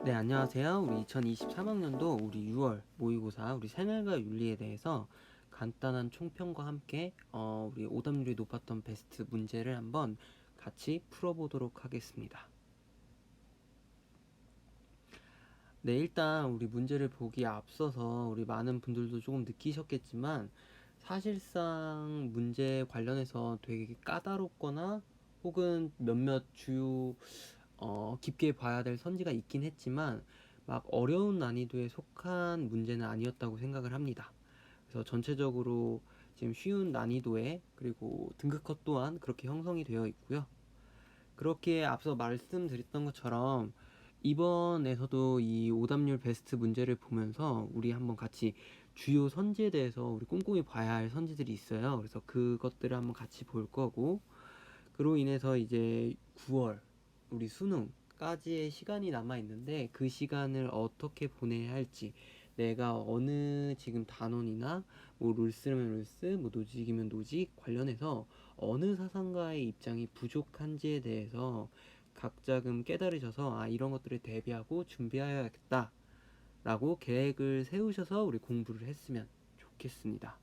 네, 안녕하세요. 우리 2023학년도 우리 6월 모의고사 우리 생활과 윤리에 대해서 간단한 총평과 함께 우리 오답률이 높았던 베스트 문제를 한번 같이 풀어보도록 하겠습니다. 네, 일단 우리 문제를 보기에 앞서서 우리 많은 분들도 조금 느끼셨겠지만 사실상 문제 관련해서 되게 까다롭거나 혹은 몇몇 주요 깊게 봐야 될 선지가 있긴 했지만 막 어려운 난이도에 속한 문제는 아니었다고 생각을 합니다. 그래서 전체적으로 지금 쉬운 난이도에 그리고 등급컷 또한 그렇게 형성이 되어 있고요. 그렇게 앞서 말씀드렸던 것처럼 이번에서도 이 오답률 베스트 문제를 보면서 우리 한번 같이 주요 선지에 대해서 우리 꼼꼼히 봐야 할 선지들이 있어요. 그래서 그것들을 한번 같이 볼 거고, 그로 인해서 이제 9월 우리 수능까지의 시간이 남아 있는데 그 시간을 어떻게 보내야 할지, 내가 어느 지금 단원이나 뭐 룰스면 룰스, 뭐 노직이면 노직 관련해서 어느 사상가의 입장이 부족한지에 대해서 각자금 깨달으셔서 이런 것들을 대비하고 준비해야겠다 라고 계획을 세우셔서 우리 공부를 했으면 좋겠습니다.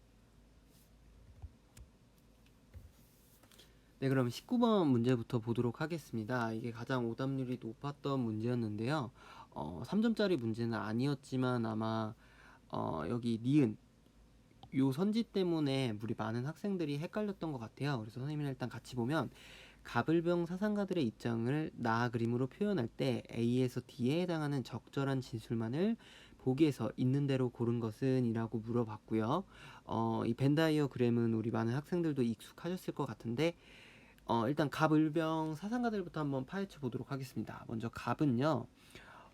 네, 그럼 19번 문제부터 보도록 하겠습니다. 이게 가장 오답률이 높았던 문제였는데요. 3점짜리 문제는 아니었지만 아마 여기 니은 요 선지 때문에 우리 많은 학생들이 헷갈렸던 것 같아요. 그래서 선생님이랑 일단 같이 보면 가불병 사상가들의 입장을 나 그림으로 표현할 때 A에서 D에 해당하는 적절한 진술만을 보기에서 있는 대로 고른 것은 이라고 물어봤고요. 이 벤다이어그램은 우리 많은 학생들도 익숙하셨을 것 같은데 일단 갑을병 사상가들부터 한번 파헤쳐 보도록 하겠습니다. 먼저 갑은요,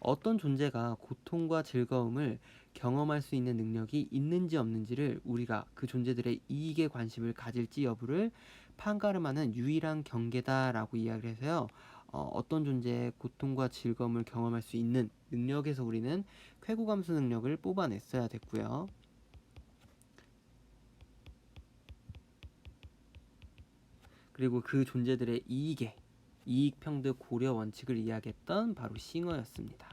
어떤 존재가 고통과 즐거움을 경험할 수 있는 능력이 있는지 없는지를 우리가 그 존재들의 이익에 관심을 가질지 여부를 판가름하는 유일한 경계다라고 이야기를 해서요. 어떤 존재의 고통과 즐거움을 경험할 수 있는 능력에서 우리는 쾌고감수 능력을 뽑아냈어야 됐고요. 그리고 그 존재들의 이익에 이익평등 고려 원칙을 이야기했던 바로 싱어였습니다.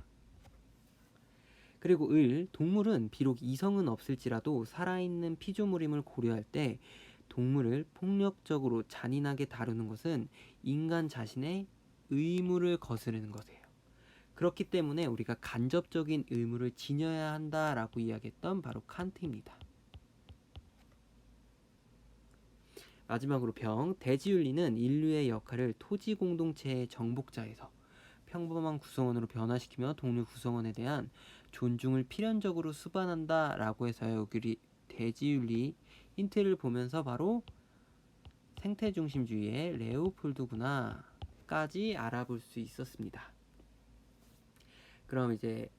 그리고 동물은 비록 이성은 없을지라도 살아있는 피조물임을 고려할 때 동물을 폭력적으로 잔인하게 다루는 것은 인간 자신의 의무를 거스르는 것이에요. 그렇기 때문에 우리가 간접적인 의무를 지녀야 한다라고 이야기했던 바로 칸트입니다. 마지막으로 대지윤리는 인류의 역할을 토지 공동체의 정복자에서 평범한 구성원으로 변화시키며 동료 구성원에 대한 존중을 필연적으로 수반한다 라고 해서요. 여기 대지윤리 힌트를 보면서 바로 생태중심주의의 레오폴드구나 까지 알아볼 수 있었습니다. 그럼 이제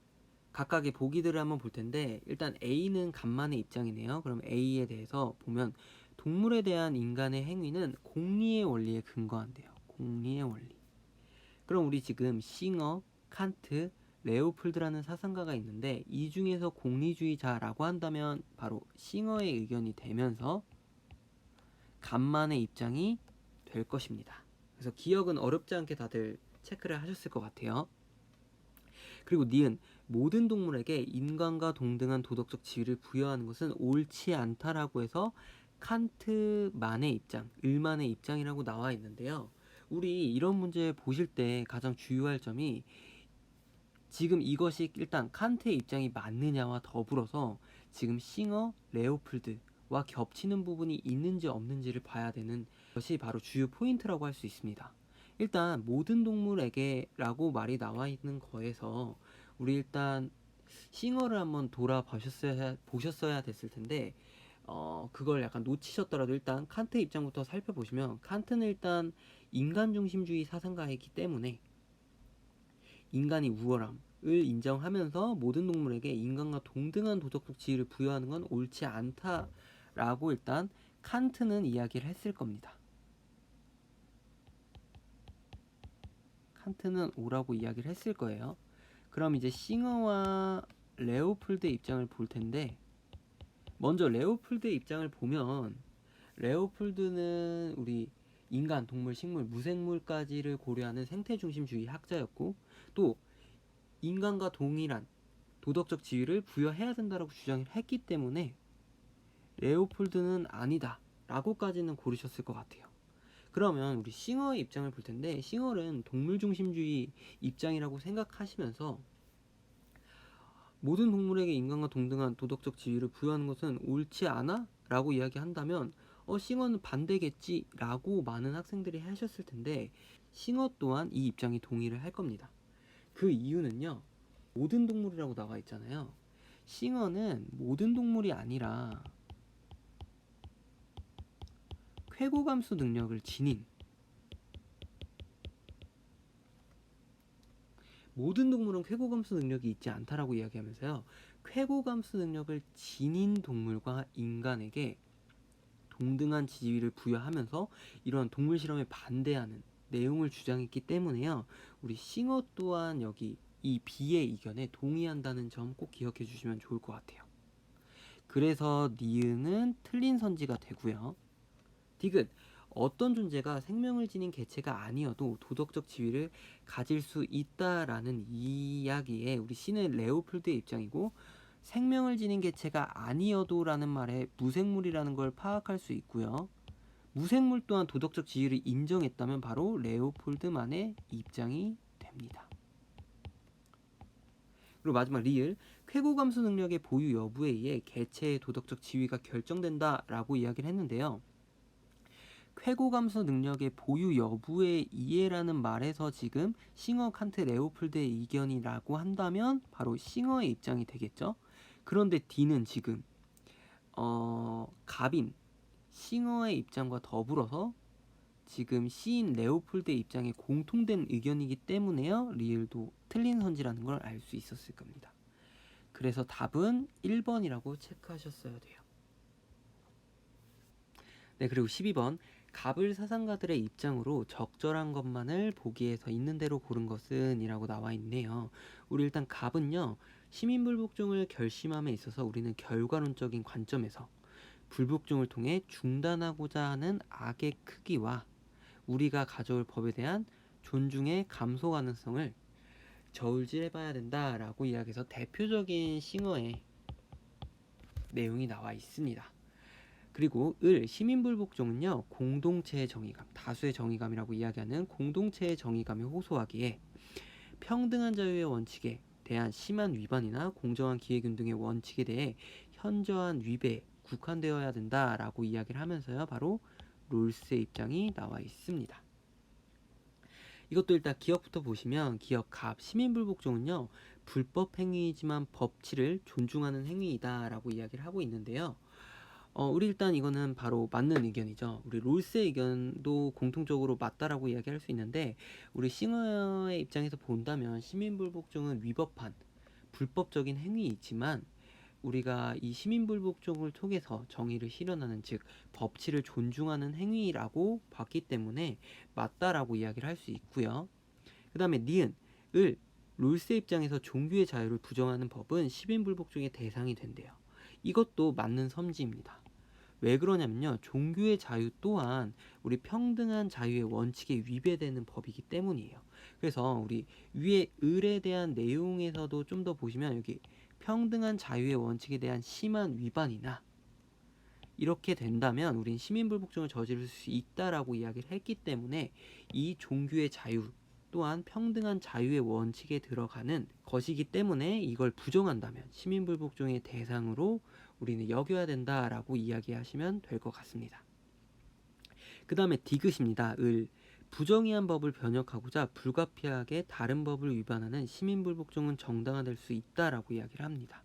각각의 보기들을 한번 볼 텐데, 일단 A는 간만의 입장이네요. 그럼 A에 대해서 보면 동물에 대한 인간의 행위는 공리의 원리에 근거한대요. 공리의 원리. 그럼 우리 지금 싱어, 칸트, 레오폴드라는 사상가가 있는데 이 중에서 공리주의자라고 한다면 바로 싱어의 의견이 되면서 간만의 입장이 될 것입니다. 그래서 기억은 어렵지 않게 다들 체크를 하셨을 것 같아요. 그리고 니은 모든 동물에게 인간과 동등한 도덕적 지위를 부여하는 것은 옳지 않다라고 해서 칸트만의 입장, 을만의 입장이라고 나와 있는데요. 우리 이런 문제 보실 때 가장 주의할 점이 지금 이것이 일단 칸트의 입장이 맞느냐와 더불어서 지금 싱어, 레오폴드와 겹치는 부분이 있는지 없는지를 봐야 되는 것이 바로 주요 포인트라고 할 수 있습니다. 일단 모든 동물에게라고 말이 나와 있는 거에서 우리 일단 싱어를 한번 보셨어야 됐을 텐데 그걸 약간 놓치셨더라도 일단 칸트 입장부터 살펴보시면 칸트는 일단 인간 중심주의 사상가이기 때문에 인간이 우월함을 인정하면서 모든 동물에게 인간과 동등한 도덕적 지위를 부여하는 건 옳지 않다라고 일단 칸트는 이야기를 했을 겁니다. 칸트는 오라고 이야기를 했을 거예요. 그럼 이제 싱어와 레오폴드의 입장을 볼 텐데, 먼저 레오폴드의 입장을 보면 레오폴드는 우리 인간, 동물, 식물, 무생물까지를 고려하는 생태중심주의 학자였고, 또 인간과 동일한 도덕적 지위를 부여해야 된다라고 주장을 했기 때문에 레오폴드는 아니다 라고까지는 고르셨을 것 같아요. 그러면 우리 싱어의 입장을 볼 텐데, 싱어는 동물 중심주의 입장이라고 생각하시면서 모든 동물에게 인간과 동등한 도덕적 지위를 부여하는 것은 옳지 않아? 라고 이야기한다면 싱어는 반대겠지 라고 많은 학생들이 하셨을 텐데, 싱어 또한 이 입장에 동의를 할 겁니다. 그 이유는요, 모든 동물이라고 나와 있잖아요. 싱어는 모든 동물이 아니라 쾌고감수 능력을 지닌, 모든 동물은 쾌고감수 능력이 있지 않다라고 이야기하면서요, 쾌고감수 능력을 지닌 동물과 인간에게 동등한 지위를 부여하면서 이런 동물 실험에 반대하는 내용을 주장했기 때문에요, 우리 싱어 또한 여기 이 B의 의견에 동의한다는 점 꼭 기억해 주시면 좋을 것 같아요. 그래서 니은은 틀린 선지가 되고요. 디귿, 어떤 존재가 생명을 지닌 개체가 아니어도 도덕적 지위를 가질 수 있다라는 이야기에 우리 C는 레오폴드의 입장이고, 생명을 지닌 개체가 아니어도 라는 말에 무생물이라는 걸 파악할 수 있고요. 무생물 또한 도덕적 지위를 인정했다면 바로 레오폴드만의 입장이 됩니다. 그리고 마지막 리을, 쾌고감수 능력의 보유 여부에 의해 개체의 도덕적 지위가 결정된다라고 이야기를 했는데요. 쾌고감수 능력의 보유 여부에 의해라는 말에서 지금 싱어, 칸트, 레오폴드의 의견이라고 한다면 바로 싱어의 입장이 되겠죠. 그런데 D는 지금 갑인 싱어의 입장과 더불어서 지금 C인 레오폴드의 입장에 공통된 의견이기 때문에요, 리을도 틀린 선지라는 걸 알 수 있었을 겁니다. 그래서 답은 1번이라고 체크하셨어야 돼요. 네, 그리고 12번, 갑을 사상가들의 입장으로 적절한 것만을 보기에서 있는 대로 고른 것은 이라고 나와 있네요. 우리 일단 갑은요, 시민불복종을 결심함에 있어서 우리는 결과론적인 관점에서 불복종을 통해 중단하고자 하는 악의 크기와 우리가 가져올 법에 대한 존중의 감소 가능성을 저울질해봐야 된다라고 이야기해서 대표적인 싱어의 내용이 나와 있습니다. 그리고 시민불복종은요, 공동체의 정의감, 다수의 정의감이라고 이야기하는 공동체의 정의감에 호소하기에 평등한 자유의 원칙에 대한 심한 위반이나 공정한 기회균 등의 원칙에 대해 현저한 위배에 국한되어야 된다라고 이야기를 하면서요, 바로 롤스의 입장이 나와 있습니다. 이것도 일단 기억부터 보시면, 기억 갑 시민불복종은요, 불법 행위이지만 법치를 존중하는 행위이다라고 이야기를 하고 있는데요. 우리 일단 이거는 바로 맞는 의견이죠. 우리 롤스의 의견도 공통적으로 맞다라고 이야기할 수 있는데, 우리 싱어의 입장에서 본다면 시민불복종은 위법한 불법적인 행위이지만 우리가 이 시민불복종을 통해서 정의를 실현하는, 즉 법치를 존중하는 행위라고 봤기 때문에 맞다라고 이야기를 할 수 있고요. 그 다음에 니은, 롤스의 입장에서 종교의 자유를 부정하는 법은 시민불복종의 대상이 된대요. 이것도 맞는 섬지입니다. 왜 그러냐면요, 종교의 자유 또한 우리 평등한 자유의 원칙에 위배되는 법이기 때문이에요. 그래서 우리 위에 을에 대한 내용에서도 좀 더 보시면, 여기 평등한 자유의 원칙에 대한 심한 위반이나 이렇게 된다면 우린 시민불복종을 저지를 수 있다라고 이야기를 했기 때문에 이 종교의 자유 또한 평등한 자유의 원칙에 들어가는 것이기 때문에 이걸 부정한다면 시민불복종의 대상으로 우리는 여겨야 된다라고 이야기하시면 될 것 같습니다. 그 다음에 디귿입니다. 부정의한 법을 변혁하고자 불가피하게 다른 법을 위반하는 시민불복종은 정당화될 수 있다라고 이야기를 합니다.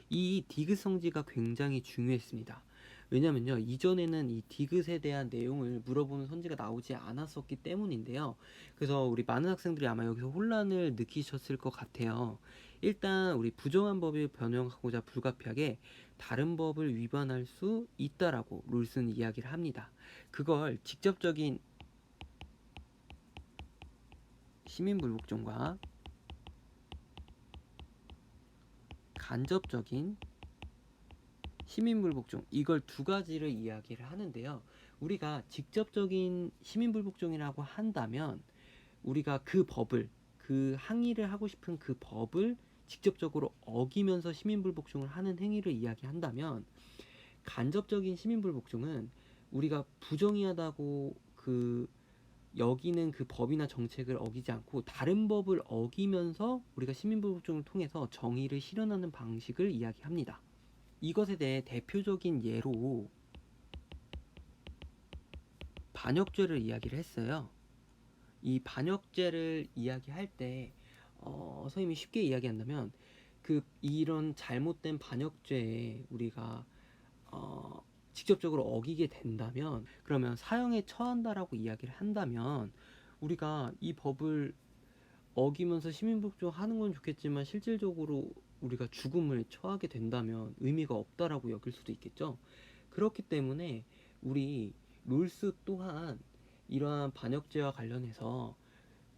이 디귿 성지가 굉장히 중요했습니다. 왜냐면요, 이전에는 이 디귿에 대한 내용을 물어보는 선지가 나오지 않았었기 때문인데요. 그래서 우리 많은 학생들이 아마 여기서 혼란을 느끼셨을 것 같아요. 일단 우리 부정한 법을 변형하고자 불가피하게 다른 법을 위반할 수 있다라고 롤스는 이야기를 합니다. 그걸 직접적인 시민불복종과 간접적인 시민불복종, 이걸 두 가지를 이야기를 하는데요. 우리가 직접적인 시민불복종이라고 한다면 우리가 그 법을, 그 항의를 하고 싶은 그 법을 직접적으로 어기면서 시민불복종을 하는 행위를 이야기한다면, 간접적인 시민불복종은 우리가 부정의하다고 여기는 그 법이나 정책을 어기지 않고 다른 법을 어기면서 우리가 시민불복종을 통해서 정의를 실현하는 방식을 이야기합니다. 이것에 대해 대표적인 예로 반역죄를 이야기를 했어요. 이 반역죄를 이야기할 때 선생님이 쉽게 이야기한다면, 이런 잘못된 반역죄에 우리가 직접적으로 어기게 된다면, 그러면 사형에 처한다라고 이야기를 한다면, 우리가 이 법을 어기면서 시민복종 하는 건 좋겠지만 실질적으로 우리가 죽음을 처하게 된다면 의미가 없다라고 여길 수도 있겠죠. 그렇기 때문에 우리 롤스 또한 이러한 반역죄와 관련해서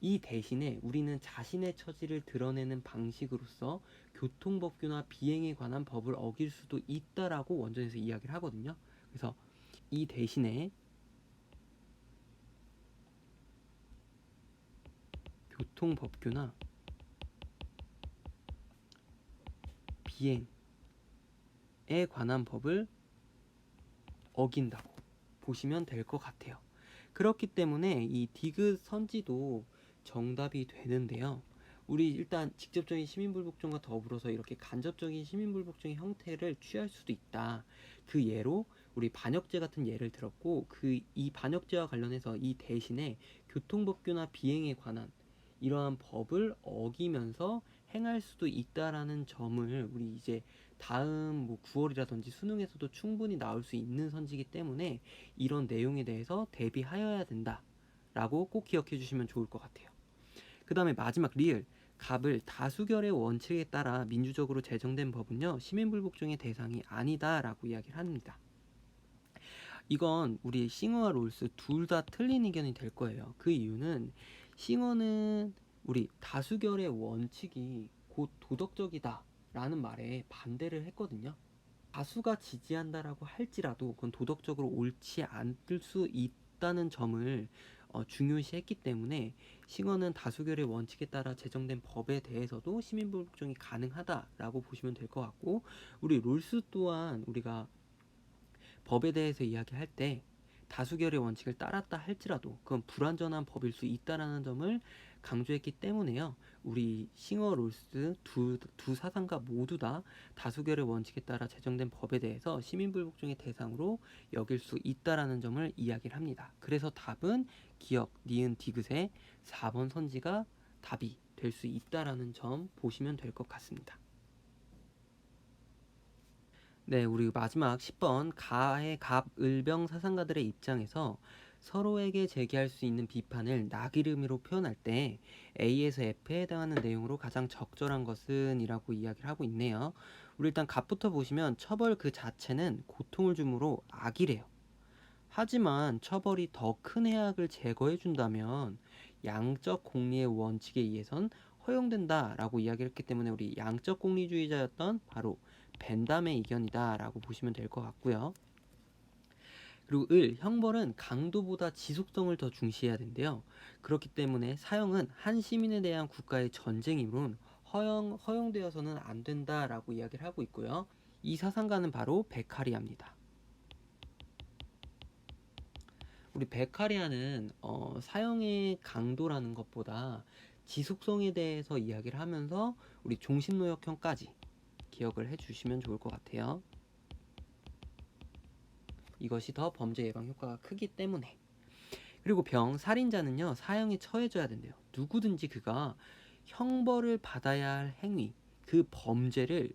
이 대신에 우리는 자신의 처지를 드러내는 방식으로서 교통법규나 비행에 관한 법을 어길 수도 있다라고 원전에서 이야기를 하거든요. 그래서 이 대신에 교통법규나 비행에 관한 법을 어긴다고 보시면 될 것 같아요. 그렇기 때문에 이 디귿 선지도 정답이 되는데요. 우리 일단 직접적인 시민불복종과 더불어서 이렇게 간접적인 시민불복종의 형태를 취할 수도 있다. 그 예로 우리 반역죄 같은 예를 들었고, 이 반역죄와 관련해서 이 대신에 교통법규나 비행에 관한 이러한 법을 어기면서 행할 수도 있다라는 점을 우리 이제 다음 9월이라든지 수능에서도 충분히 나올 수 있는 선지이기 때문에 이런 내용에 대해서 대비하여야 된다 라고 꼭 기억해 주시면 좋을 것 같아요. 그 다음에 마지막 리을, 갑을 다수결의 원칙에 따라 민주적으로 제정된 법은요 시민불복종의 대상이 아니다 라고 이야기를 합니다. 이건 우리 싱어와 롤스 둘 다 틀린 의견이 될 거예요. 그 이유는 싱어는 우리 다수결의 원칙이 곧 도덕적이다 라는 말에 반대를 했거든요. 다수가 지지한다라고 할지라도 그건 도덕적으로 옳지 않을 수 있다는 점을 중요시했기 때문에 싱어는 다수결의 원칙에 따라 제정된 법에 대해서도 시민불복종이 가능하다라고 보시면 될 것 같고, 우리 롤스 또한 우리가 법에 대해서 이야기할 때 다수결의 원칙을 따랐다 할지라도 그건 불완전한 법일 수 있다라는 점을 강조했기 때문에요. 우리 싱어 롤스 두 사상가 모두 다 다수결의 원칙에 따라 제정된 법에 대해서 시민불복종의 대상으로 여길 수 있다라는 점을 이야기를 합니다. 그래서 답은 기역, 니은, 디귿의 4번 선지가 답이 될 수 있다라는 점 보시면 될 것 같습니다. 네, 우리 마지막 10번 가의 갑, 을병 사상가들의 입장에서 서로에게 제기할 수 있는 비판을 낙이름으로 표현할 때 A에서 F에 해당하는 내용으로 가장 적절한 것은 이라고 이야기를 하고 있네요. 우리 일단 갑부터 보시면 처벌 그 자체는 고통을 주므로 악이래요. 하지만 처벌이 더 큰 해악을 제거해 준다면 양적 공리의 원칙에 의해선 허용된다라고 이야기를 했기 때문에 우리 양적 공리주의자였던 바로 벤담의 의견이다라고 보시면 될 것 같고요. 그리고 형벌은 강도보다 지속성을 더 중시해야 된대요. 그렇기 때문에 사형은 한 시민에 대한 국가의 전쟁이므로 허용되어서는 안 된다라고 이야기를 하고 있고요. 이 사상가는 바로 베카리아입니다. 우리 베카리아는 사형의 강도라는 것보다 지속성에 대해서 이야기를 하면서 우리 종신노역형까지 기억을 해주시면 좋을 것 같아요. 이것이 더 범죄 예방 효과가 크기 때문에. 그리고 살인자는요 사형에 처해져야 된대요. 누구든지 그가 형벌을 받아야 할 행위, 그 범죄를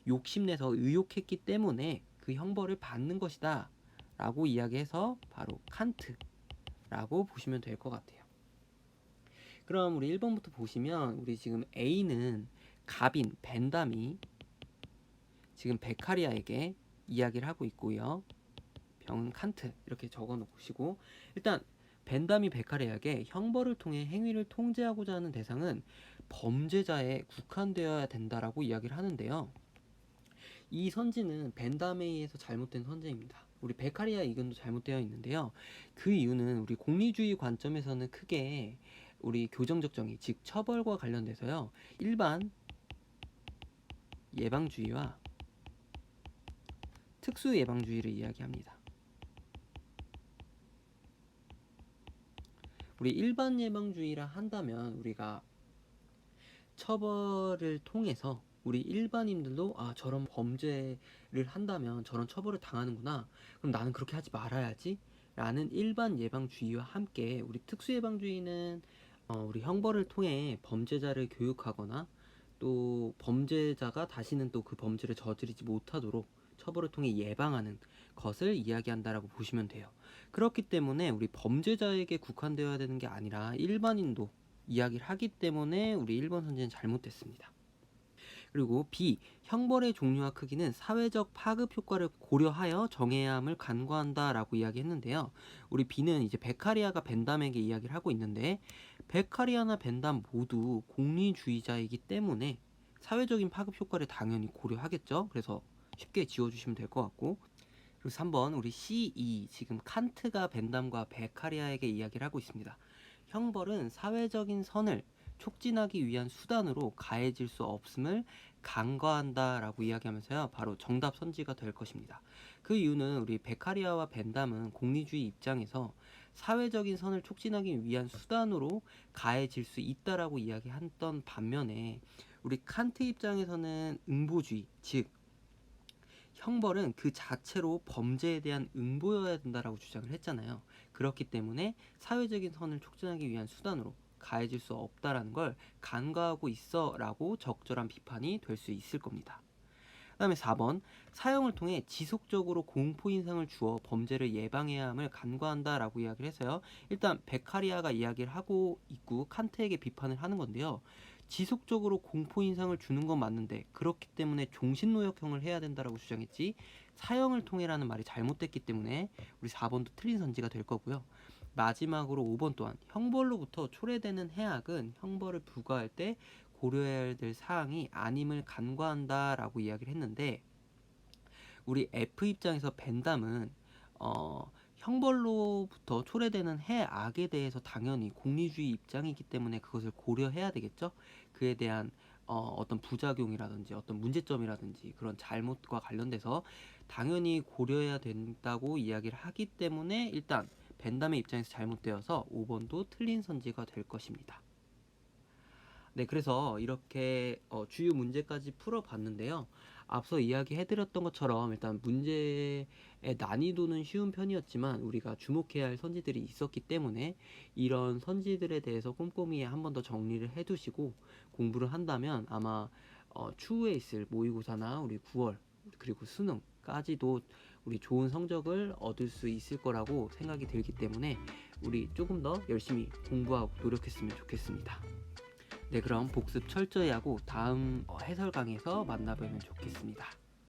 욕심내서 의욕했기 때문에 그 형벌을 받는 것이다 라고 이야기해서 바로 칸트라고 보시면 될 것 같아요. 그럼 우리 1번부터 보시면 우리 지금 A는 갑인 벤담이 지금 베카리아에게 이야기를 하고 있고요. 병은 칸트 이렇게 적어 놓으시고, 일단 벤담이 베카리아에게 형벌을 통해 행위를 통제하고자 하는 대상은 범죄자에 국한되어야 된다라고 이야기를 하는데요. 이 선지는 벤담에 의해서 잘못된 선지입니다. 우리 베카리아 의견도 잘못되어 있는데요. 그 이유는 우리 공리주의 관점에서는 크게 우리 교정적 정의, 즉 처벌과 관련돼서요. 일반 예방주의와 특수 예방주의를 이야기합니다. 우리 일반 예방주의라 한다면 우리가 처벌을 통해서 우리 일반인들도 저런 범죄를 한다면 저런 처벌을 당하는구나. 그럼 나는 그렇게 하지 말아야지. 라는 일반 예방주의와 함께 우리 특수 예방주의는 우리 형벌을 통해 범죄자를 교육하거나 또 범죄자가 다시는 또 그 범죄를 저지르지 못하도록 처벌을 통해 예방하는 것을 이야기한다라고 보시면 돼요. 그렇기 때문에 우리 범죄자에게 국한되어야 되는 게 아니라 일반인도 이야기를 하기 때문에 우리 1번 선지는 잘못됐습니다. 그리고 B. 형벌의 종류와 크기는 사회적 파급 효과를 고려하여 정해야 함을 간과한다라고 이야기했는데요. 우리 B는 이제 베카리아가 벤담에게 이야기를 하고 있는데 베카리아나 벤담 모두 공리주의자이기 때문에 사회적인 파급 효과를 당연히 고려하겠죠. 그래서 쉽게 지워주시면 될 것 같고, 그리고 3번 우리 C2 지금 칸트가 벤담과 베카리아에게 이야기를 하고 있습니다. 형벌은 사회적인 선을 촉진하기 위한 수단으로 가해질 수 없음을 간과한다라고 이야기하면서요. 바로 정답 선지가 될 것입니다. 그 이유는 우리 베카리아와 벤담은 공리주의 입장에서 사회적인 선을 촉진하기 위한 수단으로 가해질 수 있다라고 이야기했던 반면에 우리 칸트 입장에서는 응보주의, 즉 형벌은 그 자체로 범죄에 대한 응보여야 된다라고 주장을 했잖아요. 그렇기 때문에 사회적인 선을 촉진하기 위한 수단으로 가해질 수 없다라는 걸 간과하고 있어 라고 적절한 비판이 될 수 있을 겁니다. 그 다음에 4번 사형을 통해 지속적으로 공포인상을 주어 범죄를 예방해야 함을 간과한다 라고 이야기를 해서요. 일단 베카리아가 이야기를 하고 있고 칸트에게 비판을 하는 건데요. 지속적으로 공포인상을 주는 건 맞는데 그렇기 때문에 종신노역형을 해야 된다라고 주장했지 사형을 통해라는 말이 잘못됐기 때문에 우리 4번도 틀린 선지가 될 거고요. 마지막으로 5번 또한 형벌로부터 초래되는 해악은 형벌을 부과할 때 고려해야 될 사항이 아님을 간과한다라고 이야기를 했는데 우리 F 입장에서 벤담은 형벌로부터 초래되는 해악에 대해서 당연히 공리주의 입장이기 때문에 그것을 고려해야 되겠죠. 그에 대한 어떤 부작용이라든지 어떤 문제점이라든지 그런 잘못과 관련돼서 당연히 고려해야 된다고 이야기를 하기 때문에 일단 벤담의 입장에서 잘못되어서 5번도 틀린 선지가 될 것입니다. 네, 그래서 이렇게 주요 문제까지 풀어봤는데요. 앞서 이야기해드렸던 것처럼 일단 문제의 난이도는 쉬운 편이었지만 우리가 주목해야 할 선지들이 있었기 때문에 이런 선지들에 대해서 꼼꼼히 한 번 더 정리를 해두시고 공부를 한다면 아마 추후에 있을 모의고사나 우리 9월 그리고 수능까지도 우리 좋은 성적을 얻을 수 있을 거라고 생각이 들기 때문에 우리 조금 더 열심히 공부하고 노력했으면 좋겠습니다. 네, 그럼 복습 철저히 하고 다음 해설 강의에서 만나보면 좋겠습니다.